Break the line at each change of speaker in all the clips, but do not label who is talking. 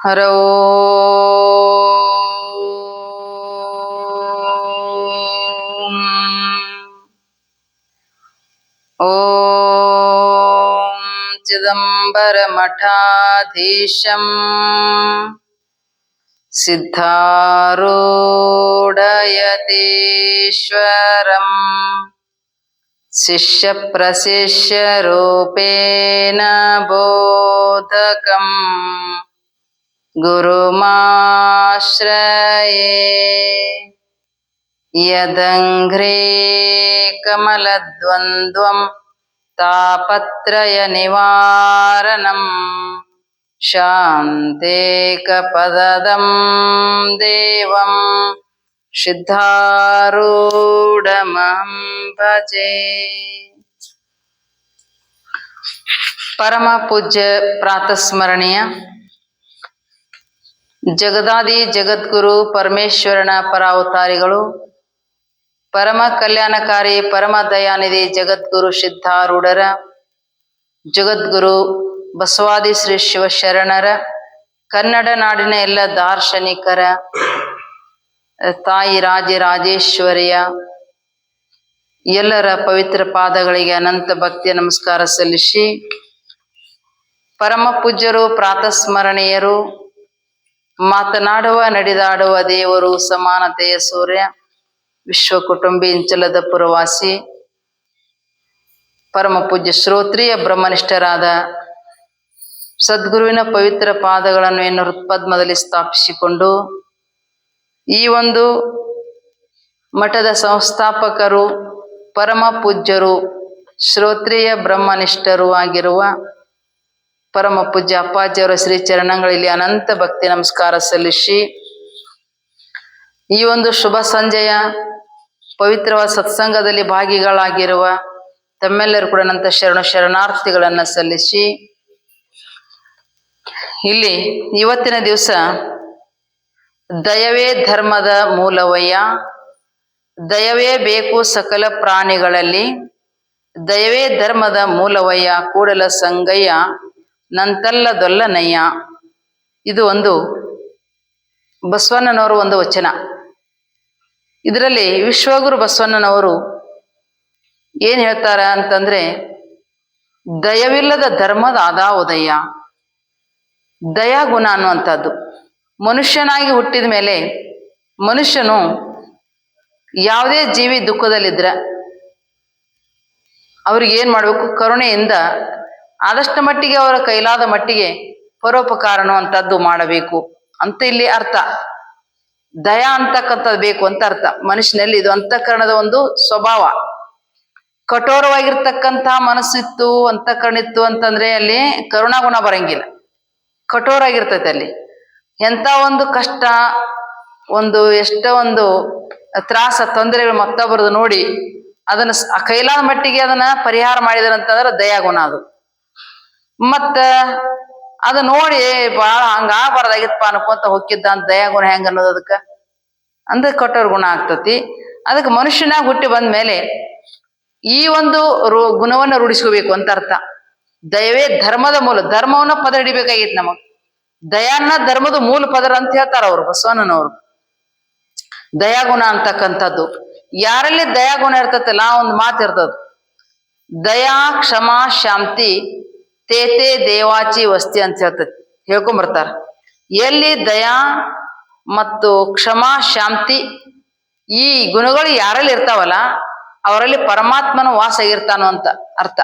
Harrow ಓಂ ಚಿದಂಬರ ಮಠಾಧೀಶಂ ಸಿದ್ಧಾರೂಢಯತೀಶ್ವರಂ ಶಿಷ್ಯ ಪ್ರಶಿಷ್ಯ ರೂಪೇಣ ಬೋಧಕಂ ಗುರುಮಾಶ್ರಯೇ ಯದಂಘ್ರೇ ಕಮಲದ್ವಂದ್ವಂ ತಾಪತ್ರಯ ನಿವಾರಣಂ ಶಾಂತೇಕಪದದಂ ದೇವಂ ಸಿದ್ಧಾರೂಢಮಹಂ ಭಜೆ. ಪರಮ ಪೂಜ್ಯ ಪ್ರಾತಸ್ಮರಣೀಯ ಜಗದಾದಿ ಜಗದ್ಗುರು ಪರಮೇಶ್ವರನ ಪರಾವತಾರಿಗಳು, ಪರಮ ಕಲ್ಯಾಣಕಾರಿ ಪರಮ ದಯಾನಿಧಿ ಜಗದ್ಗುರು ಸಿದ್ಧಾರೂಢರ, ಜಗದ್ಗುರು ಬಸವಾದಿ ಶ್ರೀ ಶಿವಶರಣರ, ಕನ್ನಡ ನಾಡಿನ ಎಲ್ಲ ದಾರ್ಶನಿಕರ, ತಾಯಿ ರಾಜರಾಜೇಶ್ವರಿಯ ಎಲ್ಲರ ಪವಿತ್ರ ಪಾದಗಳಿಗೆ ಅನಂತ ಭಕ್ತಿಯ ನಮಸ್ಕಾರ ಸಲ್ಲಿಸಿ, ಪರಮ ಪೂಜ್ಯರು ಪ್ರಾತಸ್ಮರಣೀಯರು, ಮಾತನಾಡುವ ನಡೆದಾಡುವ ದೇವರು, ಸಮಾನತೆಯ ಸೂರ್ಯ, ವಿಶ್ವ ಕುಟುಂಬಿ ಇಂಚಲದ ಪುರವಾಸಿ, ಪರಮ ಪೂಜ್ಯ ಶ್ರೋತ್ರಿಯ ಬ್ರಹ್ಮನಿಷ್ಠರಾದ ಸದ್ಗುರುವಿನ ಪವಿತ್ರ ಪಾದಗಳನ್ನು ಏನು ಹೃತ್ಪದ್ಮದಲ್ಲಿ ಸ್ಥಾಪಿಸಿಕೊಂಡು, ಈ ಒಂದು ಮಠದ ಸಂಸ್ಥಾಪಕರು, ಪರಮ ಪೂಜ್ಯರು, ಶ್ರೋತ್ರಿಯ ಬ್ರಹ್ಮನಿಷ್ಠರು ಆಗಿರುವ ಪರಮ ಪೂಜ್ಯ ಅಪ್ಪಾಜಿಯವರ ಶ್ರೀ ಚರಣಗಳಲ್ಲಿ ಅನಂತ ಭಕ್ತಿ ನಮಸ್ಕಾರ ಸಲ್ಲಿಸಿ, ಈ ಒಂದು ಶುಭ ಸಂಜೆಯ ಪವಿತ್ರವಾದ ಸತ್ಸಂಗದಲ್ಲಿ ಭಾಗಿಗಳಾಗಿರುವ ತಮ್ಮೆಲ್ಲರೂ ಕೂಡ ನಂತ ಶರಣಾರ್ಥಿಗಳನ್ನು ಸಲ್ಲಿಸಿ, ಇಲ್ಲಿ ಇವತ್ತಿನ ದಿವಸ ದಯವೇ ಧರ್ಮದ ಮೂಲವಯ್ಯ, ದಯವೇ ಬೇಕು ಸಕಲ ಪ್ರಾಣಿಗಳಲ್ಲಿ, ದಯವೇ ಧರ್ಮದ ಮೂಲವಯ್ಯ ಕೂಡಲ ಸಂಗಯ್ಯ ನಂತಲ್ಲದೊಲ್ಲನಯ್ಯ. ಇದು ಒಂದು ಬಸವಣ್ಣನವರು ಒಂದು ವಚನ. ಇದರಲ್ಲಿ ವಿಶ್ವಗುರು ಬಸವಣ್ಣನವರು ಏನು ಹೇಳ್ತಾರ ಅಂತಂದ್ರೆ, ದಯವಿಲ್ಲದ ಧರ್ಮದ ಆದಾವುದಯ್ಯ. ದಯಾಗುಣ ಅನ್ನುವಂಥದ್ದು ಮನುಷ್ಯನಾಗಿ ಹುಟ್ಟಿದ ಮೇಲೆ ಮನುಷ್ಯನು ಯಾವುದೇ ಜೀವಿ ದುಃಖದಲ್ಲಿದ್ರೆ ಅವ್ರಿಗೆ ಏನು ಮಾಡಬೇಕು, ಕರುಣೆಯಿಂದ ಆದಷ್ಟು ಮಟ್ಟಿಗೆ ಅವರ ಕೈಲಾದ ಮಟ್ಟಿಗೆ ಪರೋಪಕಾರ ಅನ್ನುವಂಥದ್ದು ಮಾಡಬೇಕು ಅಂತ ಇಲ್ಲಿ ಅರ್ಥ. ದಯಾ ಅಂತಕ್ಕಂಥದ್ದು ಬೇಕು ಅಂತ ಅರ್ಥ. ಮನುಷ್ಯನಲ್ಲಿ ಇದು ಅಂತಃಕರಣದ ಒಂದು ಸ್ವಭಾವ. ಕಠೋರವಾಗಿರ್ತಕ್ಕಂಥ ಮನಸ್ಸಿತ್ತು, ಅಂತಃಕರಣ ಇತ್ತು ಅಂತಂದ್ರೆ ಅಲ್ಲಿ ಕರುಣಾಗುಣ ಬರಂಗಿಲ್ಲ, ಕಠೋರ ಆಗಿರ್ತೈತೆ. ಅಲ್ಲಿ ಎಂಥ ಒಂದು ಕಷ್ಟ, ಒಂದು ಎಷ್ಟೋ ಒಂದು ತ್ರಾಸ ತೊಂದರೆಗಳು ಮತ್ತೊಬ್ಬರದು ನೋಡಿ ಅದನ್ನ ಕೈಲಾದ ಮಟ್ಟಿಗೆ ಅದನ್ನ ಪರಿಹಾರ ಮಾಡಿದಾರಂತಂದ್ರೆ ದಯಾಗುಣ ಅದು. ಮತ್ತ ಅದು ನೋಡಿ ಬಹಳ ಹಂಗಾಗಬಾರ್ದಾಗಿತ್ತಪ್ಪ ಅನ್ಕೊಂತ ಹೊಕ್ಕಿದ್ದ ಅಂತ ದಯಾಗುಣ ಹೆಂಗ ಅನ್ನೋದು ಅದಕ್ಕೆ ಅಂದ್ರೆ ಕಠೋರ ಗುಣ ಆಗ್ತತಿ. ಅದಕ್ಕೆ ಮನುಷ್ಯನಾಗ ಹುಟ್ಟಿ ಬಂದ ಮೇಲೆ ಈ ಒಂದು ಗುಣವನ್ನು ರೂಢಿಸ್ಕೋಬೇಕು ಅಂತ ಅರ್ಥ. ದಯವೇ ಧರ್ಮದ ಮೂಲ, ಧರ್ಮವನ್ನ ಪದ ಹಿಡಿಬೇಕಾಗಿತ್ತು ನಮಗ್. ದಯಾನ್ನ ಧರ್ಮದ ಮೂಲ ಪದರ ಅಂತ ಹೇಳ್ತಾರ ಅವರು ಬಸವಣ್ಣನವರು. ದಯಾಗುಣ ಅಂತಕ್ಕಂಥದ್ದು ಯಾರಲ್ಲಿ ದಯಾಗುಣ ಇರ್ತತಲ್ಲ ಒಂದು ಮಾತು ಇರ್ತದ, ದಯಾ ಕ್ಷಮಾ ಶಾಂತಿ ತೇತೆ ದೇವಾಚಿ ವಸ್ತಿ ಅಂತ ಹೇಳ್ತತಿ, ಹೇಳ್ಕೊಂಬರ್ತಾರ. ಎಲ್ಲಿ ದಯಾ ಮತ್ತು ಕ್ಷಮಾ ಶಾಂತಿ ಈ ಗುಣಗಳು ಯಾರಲ್ಲಿ ಇರ್ತಾವಲ್ಲ ಅವರಲ್ಲಿ ಪರಮಾತ್ಮನ ವಾಸ ಆಗಿರ್ತಾನೋ ಅಂತ ಅರ್ಥ.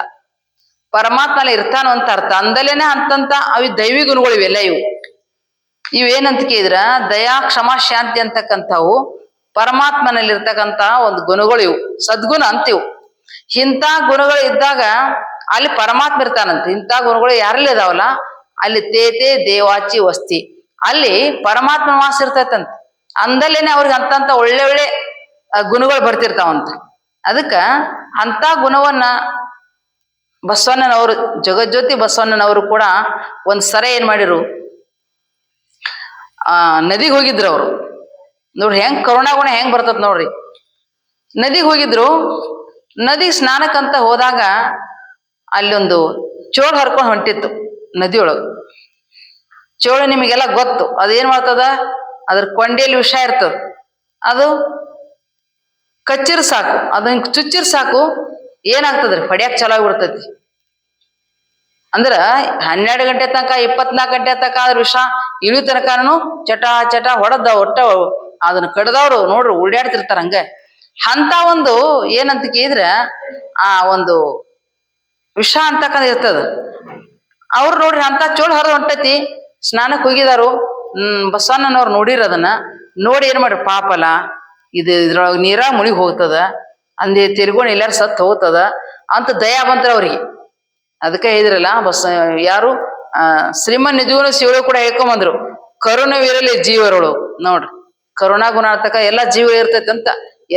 ಪರಮಾತ್ಮನಲ್ಲಿ ಇರ್ತಾನೋ ಅಂತ ಅರ್ಥ. ಅಂದಲೇನೆ ಅಂತಂತ ಅವು ದೈವಿ ಗುಣಗಳು ಇವೆಲ್ಲ. ಇವೇನಂತ ಕೇಳಿದ್ರ ದಯಾ ಕ್ಷಮಾ ಶಾಂತಿ ಅಂತಕ್ಕಂಥವು ಪರಮಾತ್ಮನಲ್ಲಿ ಇರ್ತಕ್ಕಂಥ ಒಂದು ಗುಣಗಳು, ಇವು ಸದ್ಗುಣ ಅಂತಿವು. ಇಂಥ ಗುಣಗಳು ಇದ್ದಾಗ ಅಲ್ಲಿ ಪರಮಾತ್ಮ ಇರ್ತಾನಂತೆ. ಇಂಥ ಗುಣಗಳು ಯಾರಲ್ಲಿ ಇದಾವಲ್ಲ ಅಲ್ಲಿ ತೇತೆ ದೇವಾಚಿ ವಸ್ತಿ, ಅಲ್ಲಿ ಪರಮಾತ್ಮ ವಾಸ ಇರ್ತೈತಂತ. ಅಂದಲೇನೆ ಅವ್ರಿಗೆ ಅಂತಂತ ಒಳ್ಳೆ ಒಳ್ಳೆ ಗುಣಗಳು ಬರ್ತಿರ್ತಾವಂತ. ಅದಕ್ಕ ಅಂತ ಗುಣವನ್ನ ಬಸವಣ್ಣನವರು, ಜಗಜ್ಯೋತಿ ಬಸವಣ್ಣನವರು ಕೂಡ ಒಂದ್ ಸರ ಏನ್ ಮಾಡಿರು, ನದಿಗೆ ಹೋಗಿದ್ರು ಅವರು. ನೋಡ್ರಿ ಹೆಂಗ್ ಕರುಣಾಗುಣ ಹೆಂಗ್ ಬರ್ತದ ನೋಡ್ರಿ. ನದಿಗೆ ಹೋಗಿದ್ರು, ನದಿಗೆ ಸ್ನಾನಕ್ಕಂತ ಹೋದಾಗ ಅಲ್ಲೊಂದು ಚೋಳು ಹರ್ಕೊಂಡು ಹೊಂಟಿತ್ತು ನದಿಯೊಳಗೆ. ಚೋಳು ನಿಮಗೆಲ್ಲ ಗೊತ್ತು. ಅದೇನ್ ಮಾಡ್ತದ, ಅದ್ರ ಕೊಂಡಿಯಲ್ಲಿ ವಿಷ ಇರ್ತದ. ಅದು ಕಚ್ಚಿರ್ ಸಾಕು, ಅದನ್ನ ಚುಚ್ಚಿರ್ ಸಾಕು, ಏನಾಗ್ತದ್ರಿ, ಹೊಡ್ಯಾಕ್ ಚಲೋ ಆಗ್ಬಿಡ್ತೈತಿ. ಅಂದ್ರ 12 ಗಂಟೆ ತನಕ 24 ಗಂಟೆ ತನಕ ಅದ್ರ ವಿಷ ಇಳಿಯೋ ತನಕನು ಚಟ ಚಟ ಹೊಡೆದ ಒಟ್ಟ ಅದನ್ನ ಕಡ್ದವ್ರು ನೋಡ್ರಿ ಉಳ್ಯಾಡ್ತಿರ್ತಾರ ಹಂಗ. ಅಂತ ಒಂದು ಏನಂತ ಕೇಳಿದ್ರ ಆ ಒಂದು ವಿಷ ಅಂತಕ್ಕಂಥ ಇರ್ತದ. ಅವ್ರು ನೋಡ್ರಿ ಅಂತ ಚೋಳು ಹರಿದು ಹೊಂಟೈತಿ, ಸ್ನಾನಕ್ಕೆ ಹೋಗಿದಾರು. ಬಸವಣ್ಣನವ್ರು ನೋಡಿರ ಅದನ್ನ ನೋಡಿ ಏನ್ ಮಾಡ್ರಿ, ಪಾಪಲ್ಲ ಇದ್ರೊಳಗ ನೀರಾಗ ಮುಳುಗಿ ಹೋಗ್ತದ, ಅಂದೇ ತಿರ್ಗೋಣಿ ಎಲ್ಲಾರು ಸತ್ತು ಹೋಗ್ತದ ಅಂತ ದಯಾ ಬಂತ್ರ ಅವ್ರಿಗೆ. ಅದಕ್ಕೆ ಹೇಳಿದ್ರಲ್ಲ ಯಾರು ಶ್ರೀಮನ್ ನಿಜಗುಣ ಶಿವರು ಕೂಡ ಹೇಳ್ಕೊಂಬಂದ್ರು, ಕರುಣವಿರಲಿ ಜೀವರುಳು. ನೋಡ್ರಿ, ಕರುಣಾ ಗುಣ ಅಂತಕ್ಕ ಎಲ್ಲಾ ಜೀವ ಇರ್ತೈತಿ ಅಂತ.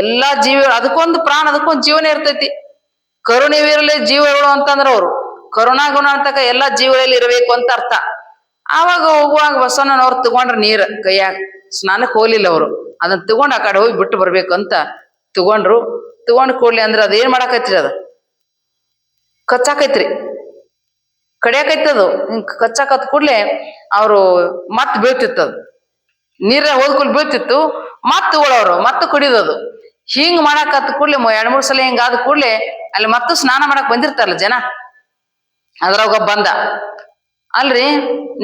ಎಲ್ಲಾ ಜೀವ ಅದಕ್ಕೊಂದು ಪ್ರಾಣ, ಅದಕ್ಕೊಂದು ಜೀವನ ಇರ್ತೈತಿ. ಕರುಣವಿರಲಿ ಜೀವರುಳು ಅಂತಂದ್ರ ಅವ್ರು ಕರುಣಾ ಗುಣ ಅಂತಕ್ಕ ಎಲ್ಲಾ ಜೀವಗಳಲ್ಲಿ ಇರಬೇಕು ಅಂತ ಅರ್ಥ. ಆವಾಗ ಹೋಗುವಾಗ ಬಸವಣ್ಣನವ್ರು ತಗೊಂಡ್ರ ನೀರ್ ಕೈಯಾಗ, ಸ್ನಾನಕ್ಕೆ ಹೋಗ್ಲಿಲ್ಲ ಅವರು, ಅದನ್ನ ತಗೊಂಡ್ ಆ ಕಡೆ ಹೋಗಿ ಬಿಟ್ಟು ಬರ್ಬೇಕು ಅಂತ ತಗೊಂಡ್ರು. ತಗೊಂಡ್ ಕೂಡ್ಲಿ ಅಂದ್ರೆ ಅದೇನ್ ಮಾಡಾಕೈತ್ರಿ, ಅದ ಕಚ್ಚಾಕೈತ್ರಿ, ಕಡಿಯಾಕೈತದು. ಹಿಂಗ್ ಕಚ್ಚಾಕತ್ ಕೂಡ್ಲೆ ಅವರು ಮತ್ ಬೀಳ್ತಿತ್ತದು, ನೀರ ಹೋದ್ಕೂಲ್ ಬೀಳ್ತಿತ್ತು, ಮತ್ ತಗೊಳವ್ರು ಮತ್ತ ಕುಡಿಯೋದು. ಹಿಂಗ್ ಮಾಡಾಕತ್ ಕೂಡ್ಲೆ 2-3 ಸಲ ಹಿಂಗಾದ ಕೂಡ್ಲೆ ಅಲ್ಲಿ ಮತ್ತು ಸ್ನಾನ ಮಾಡಕ್ ಬಂದಿರ್ತಾರಲ್ಲ ಜನ, ಅದ್ರಾಗ ಬಂದ, ಅಲ್ರಿ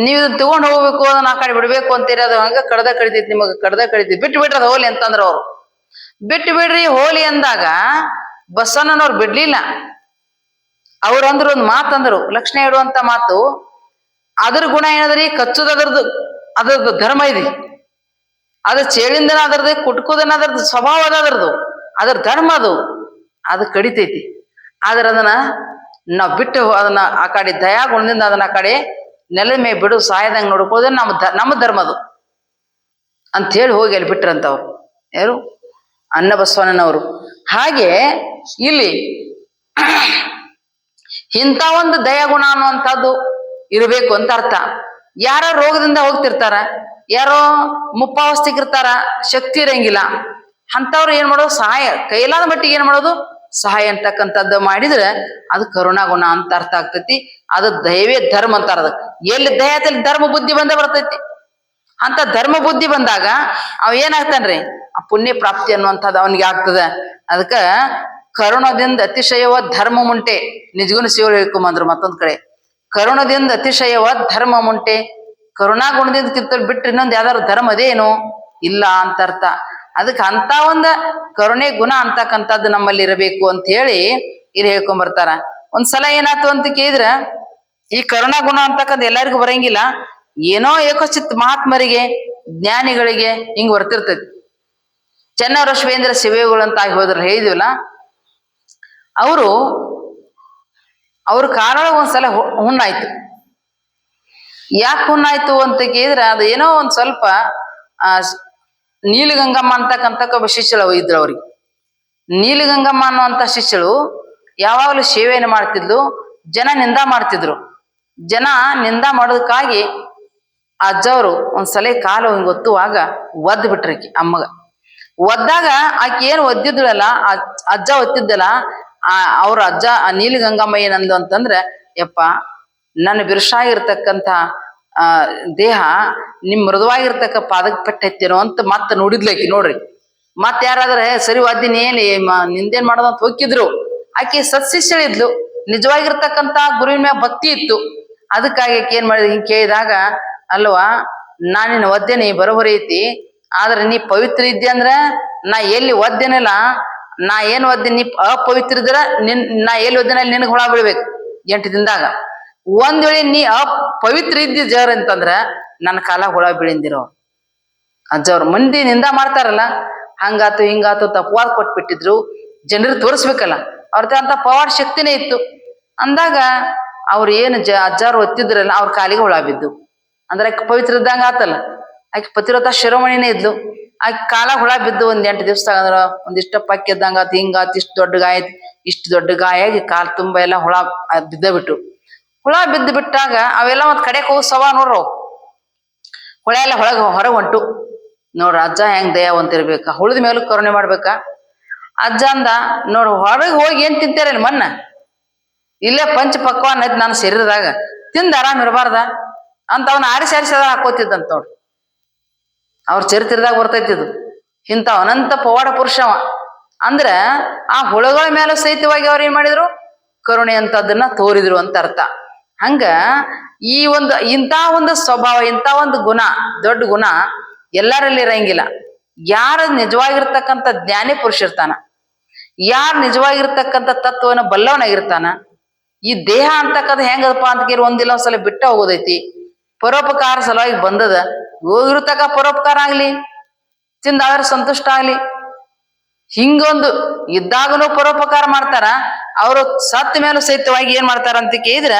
ನೀವ್ ತಗೊಂಡ್ ಹೋಗ್ಬೇಕು, ಅದನ್ನ ಆ ಕಡೆ ಬಿಡ್ಬೇಕು ಅಂತೀರಿ, ಅದು ಹಂಗ ಕಡ್ದ ಕಡಿತೈತಿ, ನಿಮಗ ಕಡ್ದ ಕಡಿತೈತಿ, ಬಿಟ್ಟು ಬಿಡ್ರಿ ಅದು ಹೋಲಿ ಅಂತಂದ್ರ ಅವ್ರು. ಬಿಟ್ಟು ಬಿಡ್ರಿ ಹೋಲಿ ಅಂದಾಗ ಬಸವಣ್ಣನವ್ರು ಬಿಡ್ಲಿಲ್ಲ. ಅವ್ರಂದ್ರು ಒಂದ್ ಮಾತಂದ್ರು, ಲಕ್ಷಣ ಇಡುವಂತ ಮಾತು, ಅದ್ರ ಗುಣ ಏನದ್ರಿ, ಕಚ್ಚುದ ಅದ್ರದ್ದು ಧರ್ಮ ಇದೆ, ಅದ್ರ ಚೇಳಿಂದನ ಅದರದ್ದು, ಕುಟ್ಕುದನ ಅದರದ್ದು ಸ್ವಭಾವ ಅದ್ರದ್ದು, ಅದ್ರ ಧರ್ಮ ಅದು ಕಡಿತೈತಿ. ಆದ್ರೆ ಅದನ್ನ ನಾವ್ ಬಿಟ್ಟು ಅದನ್ನ ಆ ಕಡೆ ದಯಾ ಗುಣದಿಂದ ಅದನ್ನ ಆ ಕಡೆ ನೆಲದ ಮೇ ಬಿಡು ಸಾಯದಂಗ ನೋಡ್ಕೋದ್ರೆ ನಮ್ಮ ಧರ್ಮದು ಅಂತ ಹೇಳಿ ಹೋಗಿ ಅಲ್ಲಿ ಬಿಟ್ರಂತವ್ರು. ಯಾರು, ಅನ್ನ ಬಸವಣ್ಣನವರು. ಹಾಗೆ ಇಲ್ಲಿ ಇಂಥ ಒಂದು ದಯಾಗುಣ ಅನ್ನುವಂಥದ್ದು ಇರಬೇಕು ಅಂತ ಅರ್ಥ. ಯಾರೋ ರೋಗದಿಂದ ಹೋಗ್ತಿರ್ತಾರ, ಯಾರೋ ಮುಪ್ಪಾವಸ್ಥೆಗಿರ್ತಾರ, ಶಕ್ತಿ ಇರಂಗಿಲ್ಲ, ಅಂಥವ್ರು ಏನ್ ಮಾಡೋದು, ಸಹಾಯ ಕೈಲಾದ ಮಟ್ಟಿಗೆ ಏನ್ ಮಾಡೋದು, ಸಹಾಯ ಅಂತಕ್ಕಂಥದ್ದು ಮಾಡಿದ್ರೆ ಅದು ಕರುಣಾಗುಣ ಅಂತ ಅರ್ಥ ಆಗ್ತೈತಿ. ಅದು ದೈವೇ ಧರ್ಮ ಅಂತಾರ. ಅದಕ್ಕೆ ಎಲ್ಲಿ ದಯದಲ್ಲಿ ಧರ್ಮ ಬುದ್ಧಿ ಬಂದೇ ಬರ್ತೈತಿ. ಅಂತ ಧರ್ಮ ಬುದ್ಧಿ ಬಂದಾಗ ಅವ ಏನಾಗ್ತಾನ್ರಿ, ಆ ಪುಣ್ಯ ಪ್ರಾಪ್ತಿ ಅನ್ನುವಂಥದ್ದು ಅವನಿಗೆ ಆಗ್ತದ. ಅದಕ್ಕ ಕರುಣದಿಂದ ಅತಿಶಯವ ಧರ್ಮ ಮುಂಟೆ, ನಿಜಗುಣ ಶಿವರು ಹೇಳ್ಕೊಂಬಂದ್ರು ಮತ್ತೊಂದ್ ಕಡೆ, ಕರುಣದಿಂದ ಅತಿಶಯವ ಧರ್ಮ ಮುಂಟೆ. ಕರುಣಾ ಗುಣದಿಂದ ಕಿತ್ತಲ್ ಬಿಟ್ರೆ ಇನ್ನೊಂದು ಯಾವ್ದಾದ್ರು ಧರ್ಮ ಅದೇನು ಇಲ್ಲ ಅಂತ ಅರ್ಥ. ಅದಕ್ಕೆ ಅಂತ ಒಂದ ಕರುಣೆ ಗುಣ ಅಂತಕ್ಕಂಥದ್ದು ನಮ್ಮಲ್ಲಿ ಇರಬೇಕು ಅಂತ ಹೇಳಿ ಇಲ್ಲಿ ಹೇಳ್ಕೊಂಬರ್ತಾರ. ಒಂದ್ಸಲ ಏನಾಯ್ತು ಅಂತ ಕೇಳಿದ್ರ, ಈ ಕರುಣಾ ಗುಣ ಅಂತಕ್ಕಂಥ ಎಲ್ಲರಿಗೂ ಬರಂಗಿಲ್ಲ, ಏನೋ ಏಕಚಿತ್ ಮಹಾತ್ಮರಿಗೆ ಜ್ಞಾನಿಗಳಿಗೆ ಹಿಂಗ್ ಬರ್ತಿರ್ತೈತಿ. ಚೆನ್ನವರಶ್ವೇಂದ್ರ ಶಿವೇಗಳು ಅಂತ ಆಗಿ ಹೋದ್ರ ಹೇಳಿದಿವಲ್ಲ, ಅವ್ರ ಕಾರಣ ಒಂದ್ಸಲ ಹುಣ್ಣಾಯ್ತು. ಯಾಕೆ ಹುಣ್ಣಾಯ್ತು ಅಂತ ಕೇಳಿದ್ರೆ, ಅದು ಏನೋ ಒಂದ್ ಸ್ವಲ್ಪ ನೀಲಗಂಗಮ್ಮ ಅಂತಕ್ಕಂಥ ಶಿಷ್ಯಳು ಇದ್ರು ಅವ್ರಿಗೆ. ನೀಲಗಂಗಮ್ಮ ಅನ್ನುವಂಥ ಶಿಷ್ಯಳು ಯಾವಾಗಲೂ ಸೇವೆಯನ್ನು ಮಾಡ್ತಿದ್ಲು, ಜನ ನಿಂದ ಮಾಡ್ತಿದ್ರು. ಜನ ನಿಂದ ಮಾಡೋದಕ್ಕಾಗಿ ಅಜ್ಜವ್ರು ಒಂದ್ಸಲ ಕಾಲು ಹಿಂಗ್ ಒತ್ತುವಾಗ ಒದ್ದು ಬಿಟ್ರಿಕಿ ಅಮ್ಮಗ. ಒದ್ದಾಗ ಆಕೆ ಏನು ಒದ್ದಿದ್ಳಲ್ಲ, ಅಜ್ಜ ಒತ್ತಿದ್ದಲ್ಲ, ಅವ್ರ ಅಜ್ಜ ನೀಲಗಂಗಮ್ಮ ಏನಂದು ಅಂತಂದ್ರೆ, ಯಪ್ಪ ನನ್ನ ಬಿರುಸಾಗಿರ್ತಕ್ಕಂಥ ದೇಹ ನಿಮ್ ಮೃದುವಾಗಿರ್ತಕ್ಕ ಪಾದಕ್ಕೆ ಪೆಟ್ಟೆತ್ತೇನೋ ಅಂತ ಮತ್ತ ನೋಡಿದ್ಲಕಿ. ನೋಡ್ರಿ, ಮತ್ ಯಾರಾದ್ರೆ ಸರಿ ವಾದ್ಯನ ಏನ್ ನಿಂದೇನ್ ಮಾಡೋದು ಅಂತ ಹೋಗಿದ್ರು. ಆಕೆ ಸತ್ಶಿಷ್ಯಳಿದ್ಲು, ನಿಜವಾಗಿರ್ತಕ್ಕಂಥ ಗುರುವಿನ ಮ್ಯಾಗ ಭಕ್ತಿ ಇತ್ತು. ಅದಕ್ಕಾಗಿ ಆಕೆ ಏನ್ ಮಾಡಿದ್ರಿ, ಹಿಂಗ್ ಕೇಳಿದಾಗ, ಅಲ್ವಾ ನಾನಿನ ಒದ್ದೇನೆ ಬರೋಬರಿ ಐತಿ, ಆದ್ರೆ ನೀ ಪವಿತ್ರ ಇದ್ದೆ ಅಂದ್ರ ನಾ ಎಲ್ಲಿ ಒದ್ದೇನಲ್ಲ, ನಾ ಏನ್ ಒದ್ದೆ, ನೀ ಅಪವಿತ್ರ ಇದ್ರ ನಾ ಎಲ್ಲಿ ಒದ್ದೇನ ಅಲ್ಲಿ ನಿನಗ್ ಹುಳ ಬೀಳ್ಬೇಕು 8 ದಿನದಾಗ. ಒಂದ್ ವೇಳೆ ನೀ ಅಪವಿತ್ರ ಇದ್ದಿ ಜರ್ ಅಂತಂದ್ರ ನನ್ನ ಕಾಲ ಹುಳ ಬೀಳಿಂದಿರೋ. ಅಜ್ಜವ್ರು ಮಂದಿ ನಿಂದ ಮಾಡ್ತಾರಲ್ಲ, ಹಂಗಾತು ಹಿಂಗಾತು ತಪ್ಪವಾದ ಕೊಟ್ಬಿಟ್ಟಿದ್ರು. ಜನರಿಗೆ ತೋರಿಸ್ಬೇಕಲ್ಲ, ಅವ್ರದ್ದು ಅಂತ ಪವಾಡ ಶಕ್ತಿನೇ ಇತ್ತು. ಅಂದಾಗ ಅವ್ರು ಏನು ಅಜ್ಜಾರು ಒತ್ತಿದ್ರಲ್ಲ, ಅವ್ರ ಕಾಲಿಗೆ ಹುಳ ಬಿದ್ದು. ಅಂದ್ರೆ ಆಕೆ ಪವಿತ್ರ ಇದ್ದಂಗ ಆತಲ್ಲ, ಆಕೆ ಪತಿವ್ರತ ಶಿರೋಮಣಿನೇ ಇದ್ಲು. ಆಕೆ ಕಾಲ ಹುಳ ಬಿದ್ದು 8 ದಿವ್ಸದಾಗ ಅಂದ್ರ ಒಂದಿಷ್ಟ ಪಕ್ಕ ಇದ್ದಂಗ ಆತು, ಹಿಂಗಾತು, ಇಷ್ಟು ದೊಡ್ಡ ಗಾಯ, ಇಷ್ಟು ದೊಡ್ಡ ಗಾಯ ಆಗಿ ಕಾಲ್ ತುಂಬ ಎಲ್ಲ ಹುಳ ಬಿದ್ದ ಬಿಟ್ಟು. ಹುಳ ಬಿದ್ದು ಬಿಟ್ಟಾಗ ಅವೆಲ್ಲ ಮತ್ ಕಡೆಕ್ ಹೋಗಿ ಸವಾ ನೋಡ್ರು, ಹುಳ ಎಲ್ಲ ಹೊರಗೆ ಹೊಂಟು. ನೋಡ್ರ ಅಜ್ಜ ಹೆಂಗ್ ದಯಾವಂತಿರ್ಬೇಕ, ಹುಳದ ಮೇಲೂ ಕರುಣೆ ಮಾಡ್ಬೇಕ. ಅಜ್ಜ ಅಂದ, ನೋಡು ಹೊರಗೆ ಹೋಗಿ ಏನ್ ತಿಂತಾರಲ್ಲಿ ಮನ್ನ, ಇಲ್ಲೇ ಪಂಚ ಪಕ್ವಾನ್ ಐತಿ ನನ್ನ ಶರೀರದಾಗ, ತಿಂದ ಆರಾಮ್ ಇರಬಾರ್ದ. ಅಂತ ಅವನ ಆರಿಸಿ ಅದ ಹಾಕೋತಿದ್ದಂತ ನೋಡ್ರಿ. ಅವ್ರ ಚರಿತ್ರದಾಗ ಬರ್ತೈತಿದು. ಇಂಥ ಅನಂತ ಪವಾಡ ಪುರುಷವ ಅಂದ್ರ ಆ ಹುಳಗಳ ಮೇಲೆ ಸಹಿತವಾಗಿ ಅವ್ರು ಏನ್ ಮಾಡಿದ್ರು, ಕರುಣೆ ಅಂತದನ್ನ ತೋರಿದ್ರು ಅಂತ ಅರ್ಥ. ಹಂಗ ಈ ಒಂದು ಇಂಥ ಒಂದು ಸ್ವಭಾವ, ಇಂಥ ಒಂದು ಗುಣ, ದೊಡ್ಡ ಗುಣ ಎಲ್ಲರಲ್ಲಿ ಇರಂಗಿಲ್ಲ. ಯಾರು ನಿಜವಾಗಿರ್ತಕ್ಕಂಥ ಜ್ಞಾನಿ ಪುರುಷ ಇರ್ತಾನ, ಯಾರು ನಿಜವಾಗಿರ್ತಕ್ಕಂಥ ತತ್ವನ ಬಲ್ಲವನಾಗಿರ್ತಾನ, ಈ ದೇಹ ಅಂತಕ್ಕಂಥ ಹೆಂಗದಪ್ಪ ಅಂತ ಕೇಳಿ ಒಂದಿಲ್ಲ ಒಂದ್ಸಲ ಬಿಟ್ಟ ಹೋಗೋದೈತಿ. ಪರೋಪಕಾರ ಸಲುವಾಗಿ ಬಂದದ, ಹೋಗಿರ್ತಕ್ಕ ಪರೋಪಕಾರ ಆಗ್ಲಿ, ತಿಂದಾದ್ರೆ ಸಂತುಷ್ಟ ಆಗ್ಲಿ. ಹಿಂಗೊಂದು ಇದ್ದಾಗನು ಪರೋಪಕಾರ ಮಾಡ್ತಾರ. ಅವರು ಸತ್ತ ಮೇಲೂ ಸಹಿತವಾಗಿ ಏನ್ ಮಾಡ್ತಾರ ಅಂತ ಕೇಳಿದ್ರ,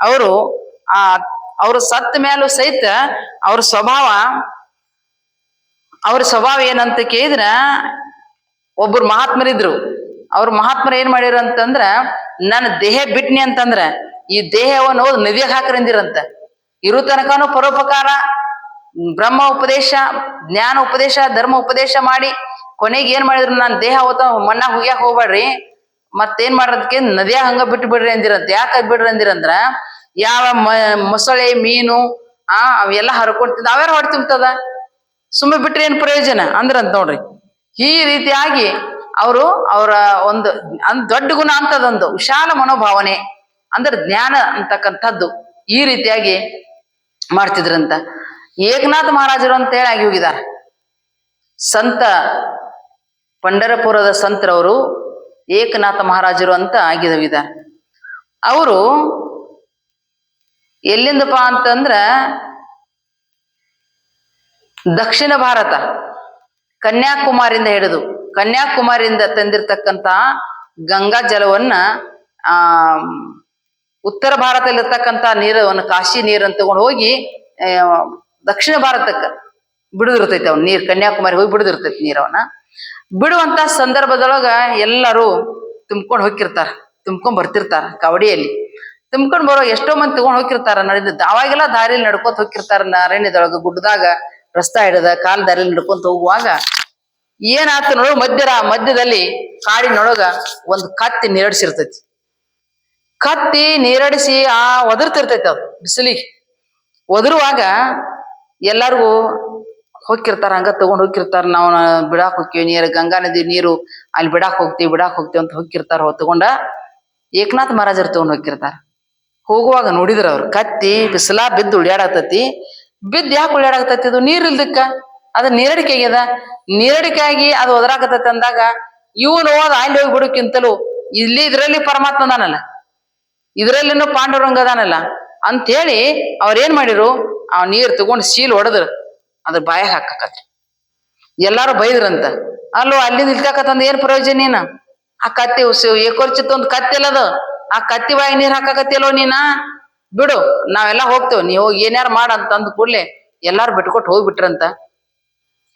ಅವರು ಸತ್ತ ಮೇಲೂ ಸಹಿತ ಅವ್ರ ಸ್ವಭಾವ ಏನಂತ ಕೇಳಿದ್ರ, ಒಬ್ರು ಮಹಾತ್ಮರಿದ್ರು. ಅವ್ರ ಮಹಾತ್ಮರು ಏನ್ ಮಾಡಿರ ಅಂತಂದ್ರ, ನನ್ನ ದೇಹ ಬಿಟ್ನಿ ಅಂತಂದ್ರ ಈ ದೇಹವನ್ನು ಹೋದ್ ನದಿಯಾಗ ಹಾಕ್ರಂದಿರಂತ. ಇರು ತನಕನೂ ಪರೋಪಕಾರ, ಬ್ರಹ್ಮ ಉಪದೇಶ, ಜ್ಞಾನ ಉಪದೇಶ, ಧರ್ಮ ಉಪದೇಶ ಮಾಡಿ ಕೊನೆಗೆ ಏನ್ ಮಾಡಿದ್ರು, ನಾನು ದೇಹ ಹೋತ ಮಣ್ಣಾಗ ಹುಗ್ಯಾಕ ಹೋಗ್ಬೇಡ್ರಿ, ಮತ್ತೇನ್ ಮಾಡೋದಕ್ಕೆ ನದಿಯಾಗ ಹಂಗ ಬಿಟ್ಟು ಬಿಡ್ರಿ ಅಂದಿರಂತ. ಯಾಕೆ ಬಿಡ್ರಿ ಅಂದಿರಂದ್ರ, ಯಾವ ಮೊಸಳೆ ಮೀನು ಅವೆಲ್ಲ ಹರ್ಕೊಂತಿದ್ದ ಅವ್ಯಾರ ಹೊಟ್ಟೆ ತುಂಬ್ತದ, ಸುಮ್ಮನೆ ಬಿಟ್ರೆ ಏನ್ ಪ್ರಯೋಜನ ಅಂದ್ರಂತ ನೋಡ್ರಿ. ಈ ರೀತಿಯಾಗಿ ಅವರ ಒಂದು ದೊಡ್ಡ ಗುಣ ಅಂತದೊಂದು ವಿಶಾಲ ಮನೋಭಾವನೆ ಅಂದ್ರೆ ಜ್ಞಾನ ಅಂತಕ್ಕಂಥದ್ದು ಈ ರೀತಿಯಾಗಿ ಮಾಡ್ತಿದ್ರಂತ. ಏಕನಾಥ ಮಹಾರಾಜರು ಅಂತ ಹೇಳಿ ಆಗಿ ಹೋಗಿದಾರ. ಸಂತ ಪಂಢರಪುರದ ಸಂತರವರು ಏಕನಾಥ ಮಹಾರಾಜರು ಅಂತ ಆಗಿದ್ದಾರೆ. ಅವರು ಎಲ್ಲಿಂದಪ್ಪ ಅಂತಂದ್ರ ದಕ್ಷಿಣ ಭಾರತ, ಕನ್ಯಾಕುಮಾರಿಯಿಂದ ಹಿಡಿದು, ಕನ್ಯಾಕುಮಾರಿಯಿಂದ ತಂದಿರ್ತಕ್ಕಂಥ ಗಂಗಾ ಜಲವನ್ನ ಉತ್ತರ ಭಾರತದಲ್ಲಿರ್ತಕ್ಕಂಥ ನೀರನ್ನು, ಕಾಶಿ ನೀರನ್ನು ತಗೊಂಡು ಹೋಗಿ ದಕ್ಷಿಣ ಭಾರತಕ್ಕೆ ಬಿಡುದಿರ್ತೈತಿ. ಅವ್ನ ನೀರ್ ಕನ್ಯಾಕುಮಾರಿ ಹೋಗಿ ಬಿಡುದಿರ್ತೈತಿ ನೀರವನ್ನ. ಬಿಡುವಂತ ಸಂದರ್ಭದೊಳಗ ಎಲ್ಲರೂ ತುಂಬ್ಕೊಂಡು ಹೋಗಿರ್ತಾರ, ತುಂಬ್ಕೊಂಡ್ ಬರ್ತಿರ್ತಾರ. ಕಾವಡಿಯಲ್ಲಿ ತುಂಬ್ಕೊಂಡ್ ಬರೋ ಎಷ್ಟೋ ಮಂದಿ ತಗೊಂಡ್ ಹೋಗಿರ್ತಾರ. ಅವಾಗೆಲ್ಲ ದಾರಿಯಲ್ಲಿ ನಡ್ಕೊತ ಹೋಗಿರ್ತಾರ. ಅರಣ್ಯದೊಳಗ ಗುಡ್ಡದಾಗ ರಸ್ತಾ ಹಿಡದ ಕಾಲ್ ದಾರಿಯಲ್ಲಿ ನಡ್ಕೊಂತ ಹೋಗುವಾಗ ಏನಾಯ್ತು ನೋಡು, ಮಧ್ಯದಲ್ಲಿ ಕಾಡಿನೊಳಗ ಒಂದು ಕತ್ತಿ ನೀರಡಿಸಿರ್ತೈತಿ. ಕತ್ತಿ ನೀರಡಿಸಿ ಒದರ್ತಿರ್ತೈತಿ. ಅದು ಬಿಸಿಲಿಗೆ ಒದರುವಾಗ ಎಲ್ಲಾರ್ಗು ಹೋಗಿರ್ತಾರ, ಹಂಗ ತಗೊಂಡ್ ಹೋಗಿರ್ತಾರ. ನಾವು ಬಿಡಾಕ್ ಹೋಗ್ತೀವಿ ನೀರು, ಗಂಗಾ ನದಿ ನೀರು ಅಲ್ಲಿ ಬಿಡಾಕ್ ಹೋಗ್ತೀವಿ ಅಂತ ಹೋಗಿರ್ತಾರ. ತಗೊಂಡ ಏಕನಾಥ್ ಮಹಾರಾಜರು ತಗೊಂಡ್ ಹೋಗಿರ್ತಾರ. ಹೋಗುವಾಗ ನೋಡಿದ್ರ ಅವ್ರು ಕತ್ತಿ ಬಿಸಿಲಾ ಬಿದ್ದು ಉಳಿಯಾಡತತಿ. ಬಿದ್ದು ಯಾಕೆ ಉಳಿಯಾಡತತಿ? ಅದು ನೀರ್ ಇಲ್ದಕ್ಕ, ಅದು ನೀರಡಿಕೆ ಆಗ್ಯದ. ನೀರಡಿಕೆ ಆಗಿ ಅದು ಒದರಾಕತೈತಿ ಅಂದಾಗ ಇವನು ಅಲ್ಲಿ ಹೋಗಿ ಬಿಡಕ್ಕಿಂತಲೂ ಇದ್ರಲ್ಲಿ ಪರಮಾತ್ಮ ಅದಾನಲ್ಲ, ಇದ್ರಲ್ಲಿನೂ ಪಾಂಡುರಂಗ ಅದಾನಲ್ಲ ಅಂತ ಹೇಳಿ ಅವ್ರೇನ್ ಮಾಡಿರು, ಆ ನೀರ್ ತಗೊಂಡ್ ಸೀಲ್ ಹೊಡೆದ್ರು ಅದ್ರ ಬಾಯಾಗ ಹಾಕಕತ್ರಿ. ಎಲ್ಲಾರು ಬೈದ್ರಂತ. ಅಲ್ಲೋ ಅಲ್ಲಿಂದ ಇಲ್ಕಾಕತ್ತಂದ ಏನ್ ಪ್ರಯೋಜನ? ನೀನ ಆ ಕತ್ತಿ ಏಕೋರ್ಚಿತ್ ಒಂದು ಕತ್ತಿ ಅಲ್ಲದು, ಆ ಕತ್ತಿ ಬಾಯಿ ನೀರ್ ಹಾಕಾಕತ್ತಿಲ್ಲೋ ನೀನ, ಬಿಡು ನಾವೆಲ್ಲಾ ಹೋಗ್ತೇವ್, ನೀ ಹೋಗಿ ಏನ್ಯಾರು ಮಾಡಂತ ಅಂದ್ ಕೂಡ್ಲೆ ಎಲ್ಲಾರು ಬಿಟ್ಕೊಟ್ಟು ಹೋಗ್ಬಿಟ್ರಂತ.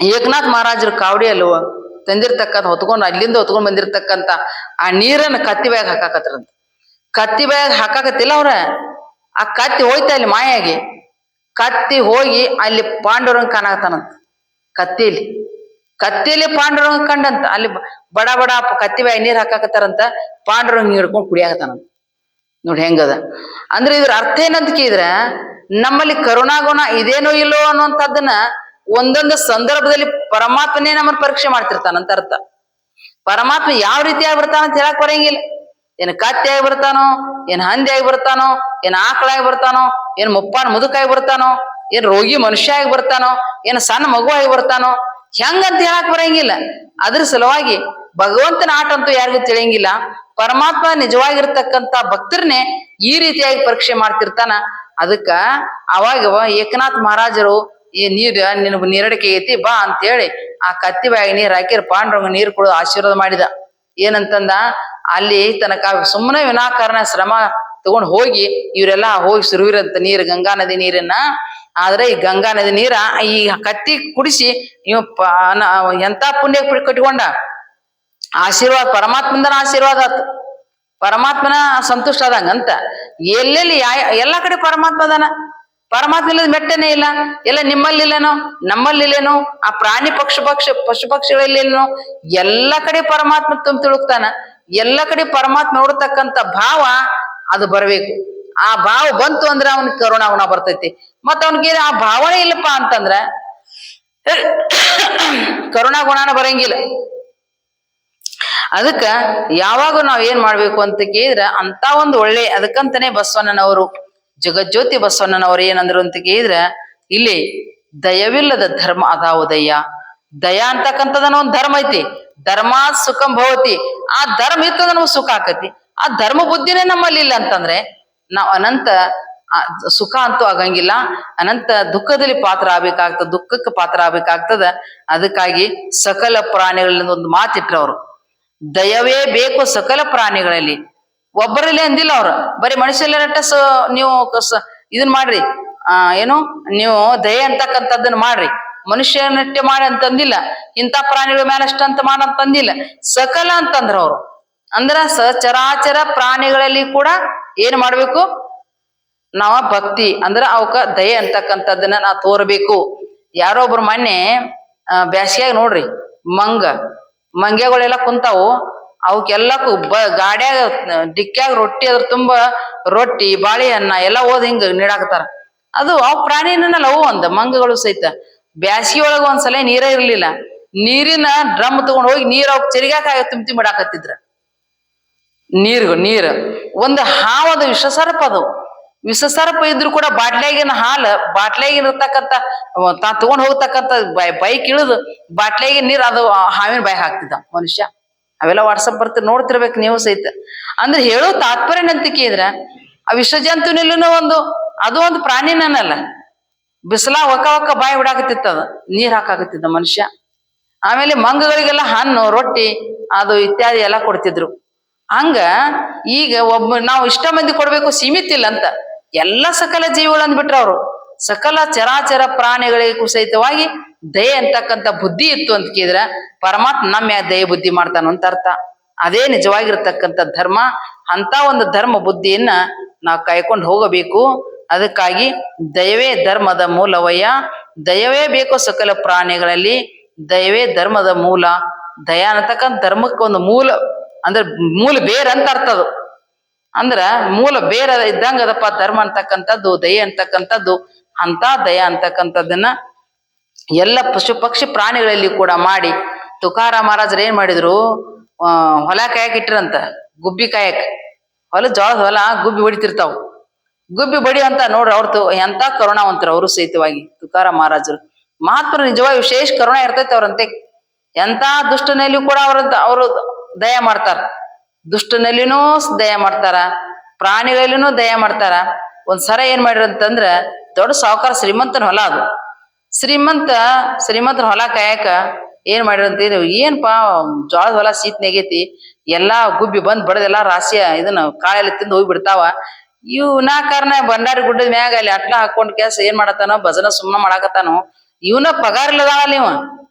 ಏಕನಾಥ್ ಮಹಾರಾಜರು ಕಾವಡಿಯಲ್ಲಿ ತಂದಿರ್ತಕ್ಕಂಥ ಅಲ್ಲಿಂದ ಹೊತ್ಕೊಂಡ್ ಬಂದಿರ್ತಕ್ಕಂಥ ಆ ನೀರನ್ನ ಕತ್ತಿ ಬ್ಯಾಗ್ ಹಾಕಾಕತ್ರಂತ. ಕತ್ತಿ ಬ್ಯಾಗ್ ಹಾಕಾಕತ್ತಿಲ್ಲ ಅವ್ರ, ಆ ಕತ್ತಿ ಹೋಯ್ತಾ ಇಲ್ಲಿ ಮಾಯಾಗಿ. ಕತ್ತಿ ಹೋಗಿ ಅಲ್ಲಿ ಪಾಂಡುರಂಗ ಕಾಣಾಕತ್ತಾನಂತ. ಕತ್ತಿಯಲ್ಲಿ ಪಾಂಡುರಂಗ ಕಂಡಂತ. ಅಲ್ಲಿ ಬಡ ಕತ್ತಿ ಬ್ಯಾಗ್ ನೀರ್ ಹಾಕಾಕತ್ತಾರಂತ. ಪಾಂಡುರಂಗ ಹಿಡ್ಕೊಂಡ್ ಕುಡಿಯಾಕತ್ತಾನಂತ. ನೋಡಿ ಹೆಂಗದ ಅಂದ್ರೆ ಇದ್ರ ಅರ್ಥ ಏನಂತ ಕೇಳಿದ್ರ, ನಮ್ಮಲ್ಲಿ ಕರುಣಾಗುಣ ಇದೇನೋ ಇಲ್ಲೋ ಅನ್ನುವಂಥದ್ದನ್ನ ಒಂದೊಂದು ಸಂದರ್ಭದಲ್ಲಿ ಪರಮಾತ್ಮನೇ ನಮ್ಮನ್ನ ಪರೀಕ್ಷೆ ಮಾಡ್ತಿರ್ತಾನಂತ ಅರ್ಥ. ಪರಮಾತ್ಮ ಯಾವ ರೀತಿಯಾಗಿ ಬರ್ತಾನ ಅಂತ ಹೇಳಕ್ ಬರಂಗಿಲ್ಲ. ಏನ್ ಕತ್ತಿಯಾಗಿ ಬರ್ತಾನೋ, ಏನ್ ಹಂದಿಯಾಗಿ ಬರ್ತಾನೋ, ಏನ್ ಆಕಳಾಗಿ ಬರ್ತಾನೋ, ಏನ್ ಮುದುಕಾಗಿ ಬರ್ತಾನೋ, ಏನ್ ರೋಗಿ ಮನುಷ್ಯ ಆಗಿ ಬರ್ತಾನೋ, ಏನ್ ಸಣ್ಣ ಮಗು ಆಗಿ ಬರ್ತಾನೋ, ಹೆಂಗಂತ ಹೇಳಕ್ ಬರಂಗಿಲ್ಲ. ಅದ್ರ ಸಲುವಾಗಿ ಭಗವಂತನ ಆಟ ಅಂತೂ ಯಾರಿಗೂ ತಿಳಿಯಂಗಿಲ್ಲ. ಪರಮಾತ್ಮ ನಿಜವಾಗಿರ್ತಕ್ಕಂಥ ಭಕ್ತರನ್ನೇ ಈ ರೀತಿಯಾಗಿ ಪರೀಕ್ಷೆ ಮಾಡ್ತಿರ್ತಾನ. ಅದಕ್ಕ ಅವಾಗ ಏಕನಾಥ್ ಮಹಾರಾಜರು ಈ ನಿನಗೆ ನೀರಡಿಕೆ ಐತಿ ಬಾ ಅಂತೇಳಿ ಆ ಕತ್ತಿ ಬಾಯಿಗೆ ನೀರ್ ಹಾಕಿರ್ ಪಾಂಡುರಂಗ ನೀರು ಕೊಡೋದು ಆಶೀರ್ವಾದ ಮಾಡಿದ. ಏನಂತಂದ, ಅಲ್ಲಿ ತನಕ ಸುಮ್ಮನೆ ವಿನಾಕಾರಣ ಶ್ರಮ ತಗೊಂಡ್ ಹೋಗಿ ಇವರೆಲ್ಲ ಹೋಗಿ ಸುರುವಿರಂತ ನೀರು, ಗಂಗಾ ನದಿ ನೀರನ್ನ. ಆದ್ರೆ ಈ ಗಂಗಾ ನದಿ ನೀರ ಈ ಕತ್ತಿ ಕುಡಿಸಿ ಇವ ಎಂತ ಪುಣ್ಯ ಕಟ್ಕೊಂಡ. ಆಶೀರ್ವಾದ ಪರಮಾತ್ಮಂದನ ಆಶೀರ್ವಾದ ಆತು, ಪರಮಾತ್ಮನ ಸಂತುಷ್ಟ ಆದಂಗಂತ. ಎಲ್ಲೆಲ್ಲಿ ಎಲ್ಲಾ ಕಡೆ ಪರಮಾತ್ಮ ಅದಾನ. ಪರಮಾತ್ಮ ಇಲ್ಲದ ಮೆಟ್ಟನೇ ಇಲ್ಲ. ಎಲ್ಲ ನಿಮ್ಮಲ್ಲಿಲ್ಲೇನೋ, ನಮ್ಮಲ್ಲಿಲ್ಲೇನೋ, ಆ ಪ್ರಾಣಿ ಪಶು ಪಕ್ಷಿಗಳಲ್ಲೇನೋ, ಎಲ್ಲ ಕಡೆ ಪರಮಾತ್ಮ ತುಳುಕ್ತಾನ. ಎಲ್ಲ ಕಡೆ ಪರಮಾತ್ಮ ನೋಡ್ತಕ್ಕಂಥ ಭಾವ ಅದು ಬರಬೇಕು. ಆ ಭಾವ ಬಂತು ಅಂದ್ರೆ ಅವನಿಗೆ ಕರುಣಾ ಗುಣ ಬರ್ತೈತಿ. ಮತ್ತ ಅವನಿಗೆ ಆ ಭಾವನೆ ಇಲ್ಲಪ್ಪ ಅಂತಂದ್ರ ಕರುಣಾ ಗುಣನ ಬರಂಗಿಲ್ಲ. ಅದಕ್ಕ ಯಾವಾಗ ನಾವ್ ಏನ್ ಮಾಡ್ಬೇಕು ಅಂತ ಕೇಳಿದ್ರ ಅಂತ ಒಂದು ಒಳ್ಳೆ, ಅದಕ್ಕಂತಾನೆ ಬಸವಣ್ಣನವರು, ಜಗಜ್ಯೋತಿ ಬಸವಣ್ಣನವರು ಏನಂದ್ರು ಅಂತ ಕೇಳಿದ್ರ, ಇಲ್ಲಿ ದಯವಿಲ್ಲದ ಧರ್ಮ ಅದಾವುದಯ್ಯ. ದಯ ಅಂತಕ್ಕಂಥದನ್ನ ಒಂದು ಧರ್ಮ ಐತಿ. ಧರ್ಮ ಸುಖಂ ಭವತಿ. ಆ ಧರ್ಮ ಇತ್ತಂದ್ರೆ ನಮ್ಗೆ ಸುಖ ಆಕತಿ. ಆ ಧರ್ಮ ಬುದ್ಧಿನೇ ನಮ್ಮಲ್ಲಿ ಇಲ್ಲ ಅಂತಂದ್ರೆ ನಾವ್ ಅನಂತ ಸುಖ ಅಂತೂ ಆಗಂಗಿಲ್ಲ, ಅನಂತ ದುಃಖದಲ್ಲಿ ಪಾತ್ರ ಆಗ್ಬೇಕಾಗ್ತದ, ದುಃಖಕ್ಕೆ ಪಾತ್ರ ಆಗ್ಬೇಕಾಗ್ತದ. ಅದಕ್ಕಾಗಿ ಸಕಲ ಪ್ರಾಣಿಗಳಿಂದ ಒಂದು ಮಾತಿಟ್ರು ಅವರು, ದಯವೇ ಬೇಕು ಸಕಲ ಪ್ರಾಣಿಗಳಲ್ಲಿ. ಒಬ್ಬರಲ್ಲಿ ಅಂದಿಲ್ಲ ಅವ್ರು, ಬರೀ ಮನುಷ್ಯರಟ್ಟ ನೀವು ಇದನ್ ಮಾಡ್ರಿ, ಏನು ನೀವು ದಯೆ ಅಂತಕ್ಕಂಥದ್ದನ್ನ ಮಾಡ್ರಿ, ಮನುಷ್ಯನಟ್ಟೆ ಮಾಡಿ ಅಂತಂದಿಲ್ಲ, ಇಂಥ ಪ್ರಾಣಿಗಳ ಮೇಲೆ ಅಷ್ಟಂತ ಮಾಡಂತಂದಿಲ್ಲ, ಸಕಲ ಅಂತಂದ್ರ ಅವ್ರು. ಅಂದ್ರ ಚರಾಚರ ಪ್ರಾಣಿಗಳಲ್ಲಿ ಕೂಡ ಏನ್ ಮಾಡ್ಬೇಕು ನಾವ ಭಕ್ತಿ ಅಂದ್ರ ಅವಕ್ಕ ದಯೆ ಅಂತಕ್ಕಂಥದ್ದನ್ನ ನಾವು ತೋರ್ಬೇಕು. ಯಾರೋ ಒಬ್ರು ಮೊನ್ನೆ ಬ್ಯಾಸಿಗ್ಯಾಗ ನೋಡ್ರಿ, ಮಂಗೆಗಳೆಲ್ಲ ಕುಂತಾವು, ಅವಕ್ಕೆಲ್ಲಕ್ಕೂ ಗಾಡ್ಯಾಗ ಡಿಕ್ಕ್ಯಾಗ ರೊಟ್ಟಿ, ಅದ್ರ ತುಂಬ ರೊಟ್ಟಿ ಬಾಳೆಹಣ್ಣ ಎಲ್ಲ ಓದ್ ಹಿಂಗ ನೀಡಾಕತ್ತಾರ. ಅದು ಅವ್ ಪ್ರಾಣಿನಲ್ಲ, ಅವು ಒಂದ್ ಮಂಗಗಳು ಸಹಿತ. ಬ್ಯಾಸಿಗೆ ಒಳಗ ಒಂದ್ಸಲ ನೀರ ಇರ್ಲಿಲ್ಲ, ನೀರಿನ ಡ್ರಮ್ ತಗೊಂಡ್ ಹೋಗಿ ನೀರ್ ಅವ್ ಚೆರಿಗಾಕ ತುಂಬಿ ಬಿಡಾಕತ್ತಿದ್ರ. ನೀರ್ ಒಂದು ಹಾವದು ವಿಷಸರ್ಪ, ಅದು ವಿಷಸರ್ಪ ಇದ್ರು ಕೂಡ ಬಾಟ್ಲಿಯಾಗಿನ ಹಾಲು, ಬಾಟ್ಲಿಯಾಗಿನ ಇರ್ತಕ್ಕಂಥ ತಗೊಂಡ್ ಹೋಗ್ತಕ್ಕಂಥ ಬೈಕ್ ಇಳಿದು ಬಾಟ್ಲಿಯಾಗಿನ ನೀರ್ ಅದು ಹಾವಿನ ಬಾಯಿ ಹಾಕ್ತಿದ್ದ ಮನುಷ್ಯ. ಅವೆಲ್ಲ ವಾಟ್ಸಪ್ ಬರ್ತೀರಿ, ನೋಡ್ತಿರ್ಬೇಕು ನೀವು ಸಹಿತ. ಅಂದ್ರೆ ಹೇಳೋ ತಾತ್ಪರ್ಯ ನಂತಿಕೆ ಇದ್ರ ಆ ವಿಷಜಂತುನಲ್ಲೂ ಅದು ಒಂದು ಪ್ರಾಣಿನಲ್ಲ. ಬಿಸಿಲಾ ಒಕ್ಕ ಬಾಯಿ ಬಿಡಾಕತ್ತಿತ್ತದ, ನೀರ್ ಹಾಕಾಕತ್ತಿದ್ದ ಮನುಷ್ಯ. ಆಮೇಲೆ ಮಂಗಗಳಿಗೆಲ್ಲ ಹಣ್ಣು ರೊಟ್ಟಿ ಅದು ಇತ್ಯಾದಿ ಎಲ್ಲ ಕೊಡ್ತಿದ್ರು. ಹಂಗ ಈಗ ನಾವು ಇಷ್ಟ ಮಂದಿ ಕೊಡ್ಬೇಕು ಸೀಮಿತ ಇಲ್ಲ ಅಂತ, ಎಲ್ಲ ಸಕಲ ಜೀವಿಗಳು ಅಂದ್ಬಿಟ್ರ ಅವರು. ಸಕಲ ಚರಾಚರ ಪ್ರಾಣಿಗಳಿಗೂ ಸಹಿತವಾಗಿ ದಯೆ ಅಂತಕ್ಕಂಥ ಬುದ್ಧಿ ಇತ್ತು ಅಂತ ಕೇಳಿದ್ರ ಪರಮಾತ್ಮ ನಮ್ಮ ದಯೆ ಬುದ್ಧಿ ಮಾಡ್ತಾನ ಅಂತ ಅರ್ಥ. ಅದೇ ನಿಜವಾಗಿರ್ತಕ್ಕಂಥ ಧರ್ಮ. ಅಂತ ಒಂದು ಧರ್ಮ ಬುದ್ಧಿಯನ್ನ ನಾವು ಕಾಯ್ಕೊಂಡು ಹೋಗಬೇಕು. ಅದಕ್ಕಾಗಿ ದಯವೇ ಧರ್ಮದ ಮೂಲವಯ್ಯ, ದಯವೇ ಬೇಕು ಸಕಲ ಪ್ರಾಣಿಗಳಲ್ಲಿ, ದಯವೇ ಧರ್ಮದ ಮೂಲ. ದಯ ಅನ್ನತಕ್ಕಂಥ ಧರ್ಮಕ್ಕೆ ಒಂದು ಮೂಲ ಅಂದ್ರೆ ಮೂಲ ಬೇರ್ ಅಂತ ಅರ್ಥ. ಅದು ಅಂದ್ರ ಮೂಲ ಬೇರ ಇದ್ದಂಗ ಅದಪ್ಪ ಧರ್ಮ ಅಂತಕ್ಕಂಥದ್ದು, ದಯೆ ಅಂತಕ್ಕಂಥದ್ದು. ಅಂತ ದಯ ಅಂತಕ್ಕಂಥದ್ದನ್ನ ಎಲ್ಲ ಪಶು ಪಕ್ಷಿ ಪ್ರಾಣಿಗಳಲ್ಲಿ ಕೂಡ ಮಾಡಿ. ತುಕಾರಾಮ್ ಮಹಾರಾಜರು ಏನ್ ಮಾಡಿದ್ರು, ಹೊಲ ಕಾಯಕ್ ಇಟ್ಟಿರಂತ, ಗುಬ್ಬಿ ಕಾಯಕ್. ಜೋಳದ ಹೊಲ ಗುಬ್ಬಿ ಹೊಡಿತಿರ್ತಾವ, ಗುಬ್ಬಿ ಬಡಿ ಅಂತ ನೋಡ್ರಿ. ಅವ್ರದ್ದು ಎಂತ ಕರುಣಾವಂತರು ಅವರು ಸಹಿತವಾಗಿ ತುಕಾರಾಮ್ ಮಹಾರಾಜರು. ಮಹಾತ್ಮರು ನಿಜವಾಗಿ ವಿಶೇಷ ಕರುಣ ಇರ್ತೈತೆ ಅವ್ರಂತೆ. ಎಂತ ದುಷ್ಟನಲ್ಲಿ ಕೂಡ ಅವರು ದಯ ಮಾಡ್ತಾರ, ದುಷ್ಟನಲ್ಲಿನೂ ದಯ ಮಾಡ್ತಾರ, ಪ್ರಾಣಿಗಳಲ್ಲಿನೂ ದಯ ಮಾಡ್ತಾರ. ಒಂದ್ಸರ ಏನ್ ಮಾಡಿರಂತಂದ್ರ, ದೊಡ್ಡ ಸಾವುಕಾರ ಶ್ರೀಮಂತನ ಹೊಲ ಅದು. ಶ್ರೀಮಂತನ ಹೊಲ ಕಾಯಕ ಏನ್ ಮಾಡಿರಂತ, ಏನ್ಪಾ ಜೋಳದ ಹೊಲ ಶೀತ್ ನೆಗೈತಿ, ಎಲ್ಲಾ ಗುಬ್ಬಿ ಬಂದ್ ಬಡದೆಲ್ಲಾ ರಾಶಿಯ ಇದನ್ನ ಕಾಳೆಲ್ಲ ತಿಂದು ಹೋಗ್ಬಿಡ್ತಾವ. ಕಾರಣ ಬಂಡಾರಿ ಗುಡ್ಡದ ಮ್ಯಾಗ ಅಲ್ಲಿ ಅಟ್ಲ ಹಾಕೊಂಡ್ ಕೇಸ್ ಏನ್ ಮಾಡತ್ತಾನೋ, ಭಜನ ಸುಮ್ನ ಮಾಡಾಕತ್ತಾನೋ. ಇವನ ಪಗಾರ ಇಲ್ಲದಾಳಲ್ಲ ಇವ.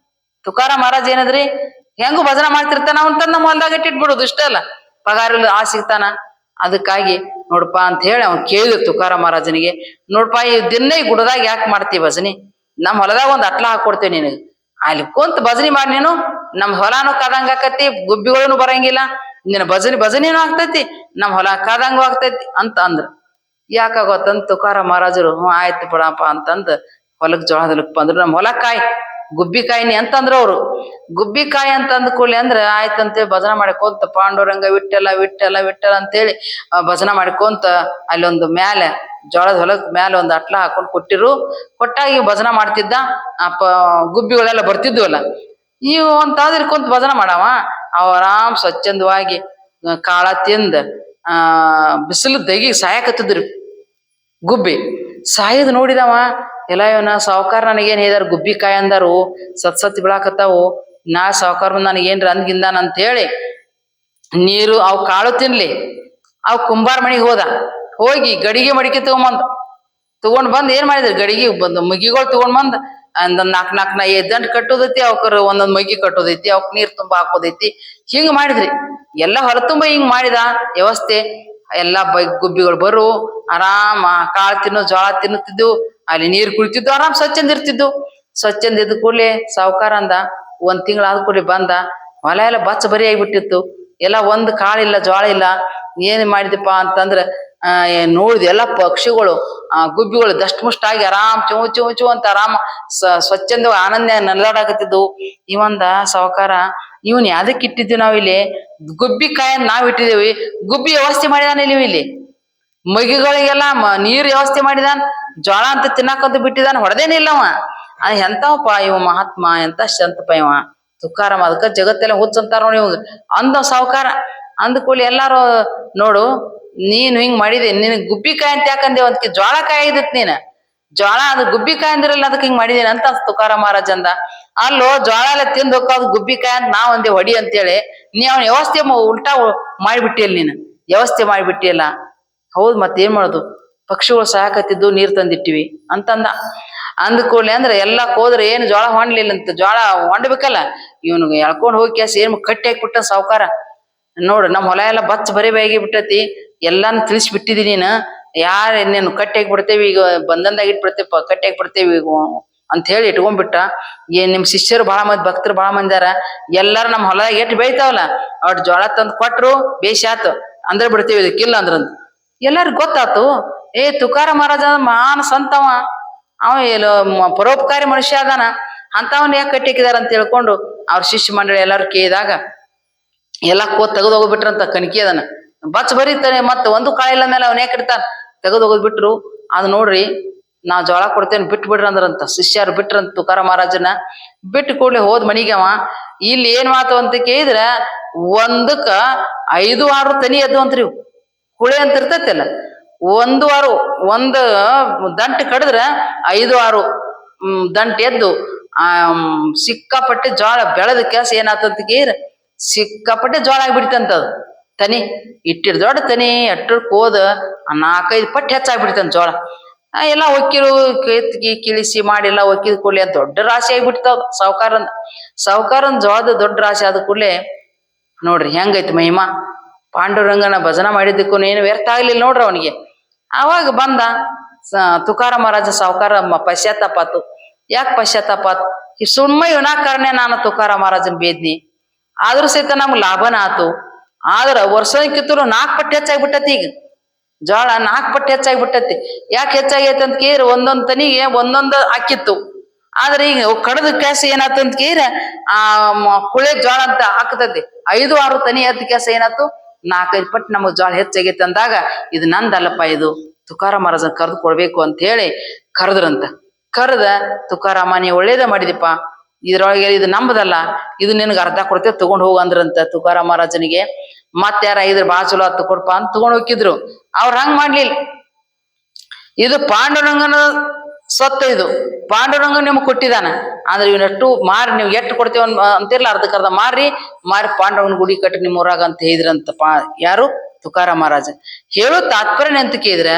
ತುಕಾರಾಮ್ ಮಹಾರಾಜ್ ಏನದ್ರಿ, ಹೆಂಗು ಭಜನ ಮಾಡ್ತಿರ್ತಾನ ಅಂತಂದ್ ನಮ್ಮ ಹೊಲ್ದಾಗ ಇಟ್ಟಿಟ್ಬಿಡುದು, ಇಷ್ಟ ಅಲ್ಲ, ಪಗಾರ ಇಲ್ಲ ಸಿಗ್ತಾನ. ಅದಕ್ಕಾಗಿ ನೋಡಪ್ಪ ಅಂತ ಹೇಳಿ ಅವ್ನು ಕೇಳಿದ್ರು ತುಕಾರಾಮ್ ಮಹಾರಾಜನಿಗೆ, ನೋಡ್ಪ ಈ ದಿನ ಈ ಗುಡದಾಗ ಯಾಕೆ ಮಾಡ್ತೀವಿ ಭಜನಿ, ನಮ್ ಹೊಲದಾಗ ಒಂದ್ ಅಟ್ಲ ಹಾಕೊಡ್ತೇವೆ ನಿನಗೆ, ಅಲ್ಲಿ ಕುಂತ ಭಜನಿ ಮಾಡಿ ನೀನು, ನಮ್ ಹೊಲಾನು ಕಾದಂಗ ಆಕತಿ, ಗುಬ್ಬಿಗಳನು ಬರಂಗಿಲ್ಲ, ನಿನ್ನ ಭಜನಿನೂ ಆಗ್ತೈತಿ, ನಮ್ ಹೊಲ ಕಾದಂಗೂ ಆಗ್ತೈತಿ ಅಂತ ಅಂದ್ರ. ಯಾಕಾಗೋತ್ತಂತ ತುಕಾರಾಮ್ ಮಹಾರಾಜರು ಆಯ್ತು ಬಿಡಪ್ಪ ಅಂತಂದ್ ಹೊಲಕ್ ಜೋಳದ ಹೊಲಕ್ ಬಂದ್ರು. ನಮ್ ಹೊಲಕ್ಕಾಯಿ ಗುಬ್ಬಿಕಾಯಿನಿ ಅಂತಂದ್ರ ಅವ್ರು. ಗುಬ್ಬಿಕಾಯಿ ಅಂತ ಅಂದ ಕೂಡಲಿ ಅಂದ್ರೆ ಆಯ್ತಂತೇಳಿ ಭಜನ ಮಾಡ್ಕೊಂತ ಪಾಂಡುರಂಗ ವಿಠಲ ವಿಠಲ ವಿಠಲ ಅಂತೇಳಿ ಭಜನ ಮಾಡ್ಕೊಂತ ಅಲ್ಲೊಂದು ಮ್ಯಾಲೆ ಜೋಳದ ಹೊಲಕ್ ಮ್ಯಾಲೆ ಒಂದು ಅಟ್ಲ ಹಾಕೊಂಡು ಕೊಟ್ಟಾಗಿ ಭಜನ ಮಾಡ್ತಿದ್ದ. ಗುಬ್ಬಿಗಳೆಲ್ಲ ಬರ್ತಿದ್ವಲ್ಲ, ಇವು ಒಂತಾದ್ ಇರ್ಕೊಂತ ಭಜನ ಮಾಡವ. ಅವ ಆರಾಮ್ ಸ್ವಚ್ಛಂದವಾಗಿ ಕಾಳ ತಿಂದ ಬಿಸಿಲು ದಗಿ ಸಾಯಕತ್ತಿದ್ರು. ಗುಬ್ಬಿ ಸಾಯದ್ ನೋಡಿದವ, ಎಲ್ಲ ಇವನ ಸಾವುಕಾರ ನನಗೇನ್ ಹೇಳಿದಾರ, ಗುಬ್ಬಿ ಕಾಯಿ ಅಂದಾರು, ಸತ್ಸತ್ತಿ ಬಿಳಾಕತ್ತಾವು, ನಾ ಸಾವುಕಾರ ನನಗೇನ್ರ ಅಂದ್ಗಿಂದಾನ ಅಂತ ಹೇಳಿ ನೀರು ಅವ್ ಕಾಳು ತಿನ್ಲಿ ಅವ್ ಕುಂಬಾರ ಮನಿಗೆ ಹೋಗಿ ಗಡಿಗೆ ಮಡಿಕೆ ತಗೊಂಡ್ ಬಂದ್ ಏನ್ ಮಾಡಿದ್ರಿ, ಗಡಿಗೆ ಬಂದು ಮುಗಿಗಳು ತಗೊಂಡ್ ಬಂದ್ ನಾಲ್ಕ ಎದ್ದಂಟ್ ಕಟ್ಟೋದೈತಿ, ಅವಕ್ರ ಒಂದೊಂದ್ ಮಗಿ ಕಟ್ಟೋದೈತಿ, ಅವಕ್ ನೀರ್ ತುಂಬಾ ಹಾಕೋದೈತಿ. ಹಿಂಗ್ ಮಾಡಿದ್ರಿ ಎಲ್ಲ ಹೊಲ ತುಂಬ ಹಿಂಗ್ ಮಾಡಿದ ವ್ಯವಸ್ಥೆ. ಎಲ್ಲಾ ಗುಬ್ಬಿಗಳು ಬರು ಆರಾಮ ಕಾಳು ತಿನ್ನು ಜೋಳ ತಿನ್ನುತ್ತಿದ್ದು, ಅಲ್ಲಿ ನೀರ್ ಕುಳಿತಿದ್ದು, ಆರಾಮ್ ಸ್ವಚ್ಛಂದ ಇರ್ತಿದ್ದು. ಸ್ವಚ್ಛಂದ ಇದ್ದ ಕೂಡ್ಲೆ ಸಾವುಕಾರ ಅಂದ, ಒಂದ್ ತಿಂಗಳಾದ ಕೂಡ್ಲೆ ಬಂದ, ಹೊಲ ಎಲ್ಲ ಬಚ್ಚ ಬರಿ ಆಗಿಬಿಟ್ಟಿತ್ತು, ಎಲ್ಲ ಒಂದ್ ಕಾಳಿಲ್ಲ ಜೋಳ ಇಲ್ಲ. ಏನ್ ಮಾಡಿದಪ್ಪ ಅಂತಂದ್ರ ನೋಡಿದ ಎಲ್ಲ ಪಕ್ಷಿಗಳು ಗುಬ್ಬಿಗಳು ದಷ್ಟಮುಷ್ಟಾಗಿ ಆರಾಮ್ ಚೂ ಚೂ ಚೂ ಅಂತ ಆರಾಮ್ ಸ್ವಚ್ಛಂದ ಆನಂದ ನಲ್ಲಾಡಕತ್ತಿದ್ದು. ಇವಂದ ಸಾವುಕಾರ ಇವನ್ ಯಾವ್ದಕ್ ಇಟ್ಟಿದ್ವಿ ನಾವಿಲ್ಲಿ ಗುಬ್ಬಿ ಕಾಯನ್ ನಾವ್ ಇಟ್ಟಿದೇವಿ, ಗುಬ್ಬಿ ವ್ಯವಸ್ಥೆ ಮಾಡಿದಾನ ಇಲ್ಲಿ ಮಗಿಗಳಿಗೆಲ್ಲ ನೀರ್ ವ್ಯವಸ್ಥೆ ಮಾಡಿದಾನ, ಜೋಳ ಅಂತ ತಿನ್ನಾಕಂತ ಬಿಟ್ಟಿದಾನ, ಹೊಡೆದೇನಿಲ್ಲವ. ಎಂತವಪ್ಪ ಇವ ಮಹಾತ್ಮ, ಎಂತ ಸಂತಪ ಇವ ತುಕಾರಾಮ. ಅದಕ್ಕ ಜಗತ್ತೆಲ್ಲ ಹುಚ್ಚಂತಾರ ನೋಡಿ ಇವಾಗ ಅಂದ ಸಾವುಕಾರ. ಅಂದ ಕೂಲಿ ಎಲ್ಲಾರು ನೋಡು ನೀನ್ ಹಿಂಗ್ ಮಾಡಿದೆ, ನಿನ್ ಗುಬ್ಬಿಕಾಯಿ ಅಂತ ಯಾಕಂದೇವ ಅದಕ್ಕೆ ಜೋಳ ಕಾಯಿ ಇದ್ದತ್ ನೀನ್ ಜೋಳ, ಅದು ಗುಬ್ಬಿಕಾಯಿ ಅಂದಿರಲ್ಲ ಅದಕ್ಕೆ ಹಿಂಗ್ ಮಾಡಿದೀನಿ ಅಂತ ತುಕಾರ ಮಹಾರಾಜ್ ಅಂದ. ಅಲ್ಲೋ ಜೋಳ ಎಲ್ಲ ತಿಂದು ಹೋಗೋದು ಗುಬ್ಬಿಕಾಯಿ ಅಂತ ನಾವ್ ಒಂದೇ ಹೊಡಿ ಅಂತೇಳಿ ನೀ ಅವ್ನ ವ್ಯವಸ್ಥೆ ಉಲ್ಟಾ ಮಾಡಿಬಿಟ್ಟಿಯಲ್ಲ, ನೀನ್ ವ್ಯವಸ್ಥೆ ಮಾಡಿಬಿಟ್ಟಿಯಲ್ಲ. ಹೌದ್ ಮತ್ತೇನ್ ಮಾಡೋದು, ಪಕ್ಷಿಗಳು ಸಾಕತ್ತಿದ್ದು ನೀರ್ ತಂದಿಟ್ಟಿವಿ ಅಂತಂದ. ಅಂದ ಕೂಡ್ಲೆ ಅಂದ್ರೆ ಎಲ್ಲಾ ಹೋದ್ರೆ ಏನ್ ಜೋಳ ಹೊಂಡ್ಲಿಲ್ಲ ಅಂತ, ಜೋಳ ಹೊಂಡ್ಬೇಕಲ್ಲ ಇವನಿಗೆ ಎಳ್ಕೊಂಡ್ ಹೋಗಿ ಕ್ಯಾಸ್ ಏನ್ ಕಟ್ಟಿ ಹಾಕ್ಬಿಟ್ಟ ಸಾವುಕಾರ. ನೋಡು ನಮ್ ಹೊಲ ಎಲ್ಲ ಬಚ್ಚ ಬರೀ ಬೇಗಿ ಬಿಟ್ಟತಿ, ಎಲ್ಲಾನು ತಿಳಿಸ್ಬಿಟ್ಟಿದಿ ನೀನು. ಯಾರ ನೀನು ಕಟ್ಟಿ ಹಾಕ್ಬಿಡ್ತೇವಿ ಈಗ, ಬಂಧನದಾಗ ಇಟ್ಬಿಡ್ತೇವಿ, ಕಟ್ಟಿ ಹಾಕ್ಬಿಡ್ತೇವಿ ಈಗ ಅಂತ ಹೇಳಿ ಇಟ್ಕೊಂಡ್ಬಿಟ್ಟ. ಏನ್ ನಿಮ್ ಶಿಷ್ಯರು ಬಾಳ ಮಂದಿ ಭಕ್ತರು ಬಾಳ ಮಂದಿದಾರ, ಎಲ್ಲಾರು ನಮ್ ಹೊಲದಾಗ ಎಟ್ ಬೆಳಿತಾವಲ್ಲ ಅವ್ರ ಜೋಳ ತಂದ್ ಕೊಟ್ರು ಬೇಷ್ ಆತು ಅಂದ್ರೆ ಬಿಡ್ತೇವಿ, ಇದಕ್ಕಿಲ್ಲ ಅಂದ್ರಂತ ಎಲ್ಲಾರು ಗೊತ್ತಾತು. ತುಕಾರ ಮಹಾರಾಜ ಮಹಾನ್ ಸಂತವ, ಅವ ಏನು ಪರೋಪಕಾರಿ ಮನುಷ್ಯ ಅದಾನ, ಅಂತವನ್ ಯಾಕೆ ಕಟ್ಟಿಕ್ಕಿದಾರ ಅಂತ ಹೇಳ್ಕೊಂಡು ಅವ್ರ ಶಿಷ್ಯ ಮಂಡಳಿ ಎಲ್ಲಾರು ಕೇಳಿದಾಗ ಎಲ್ಲಾ ತೆಗೆದು ಹೋಗ್ಬಿಟ್ರಂತ. ಕಣಿಕೆ ಅದನ್ನ ಬಚ್ ಬರೀತಾನೆ, ಮತ್ತ ಒಂದು ಕಾಯಿಲ್ಲ ಮೇಲೆ ಅವನ್ ಯಾಕೆ ಇಡ್ತಾನ, ತೆಗೆದು ಹೋಗ್ಬಿಟ್ರು. ಅದ್ ನೋಡ್ರಿ ನಾವ್ ಜೋಳ ಕೊಡ್ತೇನೆ ಬಿಟ್ಟು ಬಿಡ್ರಿ ಅಂದ್ರಂತ. ಶಿಷ್ಯರು ಬಿಟ್ರಂತ ತುಕಾರ ಮಹಾರಾಜನ. ಬಿಟ್ಟು ಕೂಡ್ಲೆ ಹೋದ್ ಮನಿಗೆ ಅವ. ಇಲ್ಲಿ ಏನ್ ಮಾತು ಅಂತ ಕೇಳಿದ್ರ ಒಂದಕ್ಕ 5-6 ತನಿ ಎದ್ದು ಅಂತ್ರಿ, ಕುಳೆ ಅಂತ ಇರ್ತೈತಿಲ್ಲ, ಒಂದು ದಂಟ್ ಕಡಿದ್ರ 5-6 ದಂಟ್ ಎದ್ದು ಸಿಕ್ಕಾಪಟ್ಟೆ ಜೋಳ ಬೆಳೆದ ಕೆಲಸ ಏನಾತಂತ ಕೇಳಿದ್ರ ಸಿಕ್ಕಾಪಟ್ಟೆ ಜೋಳ ಆಗ್ಬಿಡ್ತಂತದ. ತನಿ ಇಟ್ಟಿರ್ ದೊಡ್ಡ ತನಿ ಅಟ್ಟಕ್ ಹೋದ 4-5 ಪಟ್ಟು ಹೆಚ್ಚಾಗ್ಬಿಡ್ತಂತ ಜೋಳ. ಎಲ್ಲ ಒಕ್ಕಿರು ಕಿಳಿಸಿ ಮಾಡಿ ಎಲ್ಲ ಒಕ್ಕಿದ ಕೂಡ್ಲೆ ದೊಡ್ಡ ರಾಶಿ ಆಗಿಬಿಡ್ತಾವ ಸಾವುಕಾರನ್ ಜೋಳದ ದೊಡ್ಡ ರಾಶಿ ಆದ ಕೂಡ್ಲೆ ನೋಡ್ರಿ ಹೆಂಗೈತಿ ಮಹಿಮಾ. ಪಾಂಡುರಂಗನ ಭಜನ ಮಾಡಿದ್ದಕ್ಕೂ ಏನು ವ್ಯರ್ಥ ಆಗ್ಲಿಲ್ಲ ನೋಡ್ರಿ ಅವನಿಗೆ. ಅವಾಗ ಬಂದ ತುಕಾರ ಮಹಾರಾಜ ಸಾವುಕಾರ ಪಶ್ಚಾತ್ತಾಪ ಆತು. ಯಾಕೆ ಪಶ್ಚಾತ್ತಾಪ ಆತು, ಈ ಸುಮ್ಮ ವಿನಾಕಾರಣ ನಾನು ತುಕಾರ ಮಹಾರಾಜನ್ ಬೇದ್ನಿ, ಆದ್ರೂ ಸಹಿತ ನಮ್ಗೆ ಲಾಭನ ಆತು. ಆದ್ರ ವರ್ಷಕ್ಕಿತ್ತರು 4 ಪಟ್ಟು ಹೆಚ್ಚಾಗ್ಬಿಟ್ಟತಿ. ಈಗ ಜೋಳ 4 ಪಟ್ಟು ಹೆಚ್ಚಾಗ್ಬಿಟ್ಟತಿ. ಯಾಕೆ ಹೆಚ್ಚಾಗೈತೆ ಅಂತ ಕೇಳಿದ್ರೆ ಒಂದೊಂದ್ ತನಿಗೆ ಒಂದೊಂದು ಹಾಕಿತ್ತು. ಆದ್ರೆ ಈಗ ಕಡದ ಕೆಲಸ ಏನಾತಂತ ಕೇಳಿದ್ರೆ ಕುಳೆ ಜೋಳ ಅಂತ ಹಾಕ್ತತಿ. 5-6 ತನಿ ಎದ್ದ ಕೆಲಸ ಏನಾತು, 4-5 ಪಟ್ಟು ನಮಗ್ ಜೋಳ ಹೆಚ್ಚಾಗೈತೆ ಅಂದಾಗ ಇದು ನಂದಲ್ಲಪ್ಪ, ಇದು ತುಕಾರ ಮಹಾರಾಜನ್ ಕರೆದು ಕೊಡ್ಬೇಕು ಅಂತ ಹೇಳಿ ಕರೆದ್ರಂತ. ಕರೆದ ತುಕಾರಾಮ ನೀ ಒಳ್ಳೇದ ಮಾಡಿದಿಪ್ಪ, ಇದ್ರೊಳಗೆ ಇದು ನಂಬದಲ್ಲ, ಇದು ನಿನ್ಗೆ ಅರ್ಧ ಕೊಡ್ತೇವೆ ತಗೊಂಡ್ ಹೋಗ ಅಂದ್ರಂತ ತುಕಾರ ಮಹಾರಾಜನಿಗೆ. ಮತ್ ಯಾರ ಇದ್ರ ಬಾಳ ಚಲೋ ಆತು ಕೊಡ್ಪಾ ಅಂತ ತಗೊಂಡ್ ಹೋಗಿದ್ರು. ಅವ್ರ ಹಂಗ್ ಮಾಡ್ಲಿಲ್ಲ. ಇದು ಪಾಂಡುರಂಗನ ಸೊತ್ತ, ಇದು ಪಾಂಡುರಂಗ ನಿಮ್ಗೆ ಕೊಟ್ಟಿದಾನ. ಆದ್ರೆ ಇವನಷ್ಟು ಮಾರಿ ನೀವು ಎಷ್ಟು ಕೊಡ್ತೇವ ಅಂತಿರ್ಲ ಅರ್ಧಕ್ಕರ್ಧ ಮಾರಿ ಪಾಂಡವನ ಗುಡಿ ಕಟ್ಟಿ ನಿಮ್ಮ ಊರಾಗ ಅಂತ ಹೇಳಿದ್ರಂತ. ಯಾರು ತುಕಾರ ಮಹಾರಾಜ ಹೇಳು ತಾತ್ಪರ್ಯ ಅಂತ ಕೇಳಿದ್ರೆ,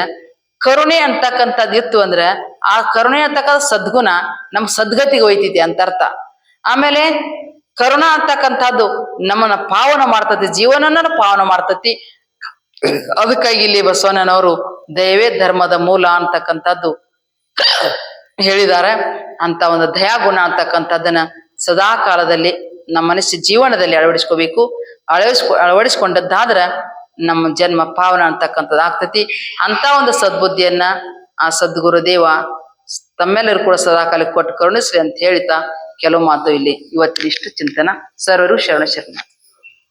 ಕರುಣೆ ಅಂತಕ್ಕಂಥದ್ದು ಇತ್ತು ಅಂದ್ರೆ ಆ ಕರುಣೆ ಅಂತಕ್ಕಂಥ ಸದ್ಗುಣ ನಮ್ ಸದ್ಗತಿಗೆ ಒಯ್ತೈತಿ ಅಂತ ಅರ್ಥ. ಆಮೇಲೆ ಕರುಣ ಅಂತಕ್ಕಂಥದ್ದು ನಮ್ಮನ್ನ ಪಾವನ ಮಾಡ್ತತಿ, ಜೀವನನ ಪಾವನ ಮಾಡ್ತತಿ. ಅದಕ್ಕಾಗಿ ಇಲ್ಲಿ ಬಸವಣ್ಣನವರು ದಯವೇ ಧರ್ಮದ ಮೂಲ ಅಂತಕ್ಕಂಥದ್ದು ಹೇಳಿದ್ದಾರೆ. ಅಂತ ಒಂದು ದಯಾಗುಣ ಅಂತಕ್ಕಂಥದ್ದನ್ನ ಸದಾ ಕಾಲದಲ್ಲಿ ನಮ್ಮ ಮನಸ್ಸು ಜೀವನದಲ್ಲಿ ಅಳವಡಿಸ್ಕೋಬೇಕು. ಅಳವಡಿಸ್ಕೊಂಡದ್ದಾದ್ರ ನಮ್ಮ ಜನ್ಮ ಪಾವನ ಅಂತಕ್ಕಂಥದ್ದು ಆಗ್ತತಿ. ಅಂತ ಒಂದು ಸದ್ಬುದ್ಧಿಯನ್ನ ಆ ಸದ್ಗುರುದೇವ ತಮ್ಮೆಲ್ಲರೂ ಕೂಡ ಸದಾ ಕಾಲಕ್ಕೆ ಕೊಟ್ಟು ಕರುಣಿಸ್ರಿ ಅಂತ ಹೇಳ್ತಾ ಕೆಲವು ಮಾತು ಇಲ್ಲಿ ಇವತ್ತಿನ ಇಷ್ಟು ಚಿಂತನ. ಸರ್ವರು ಶರಣ ಶರಣ.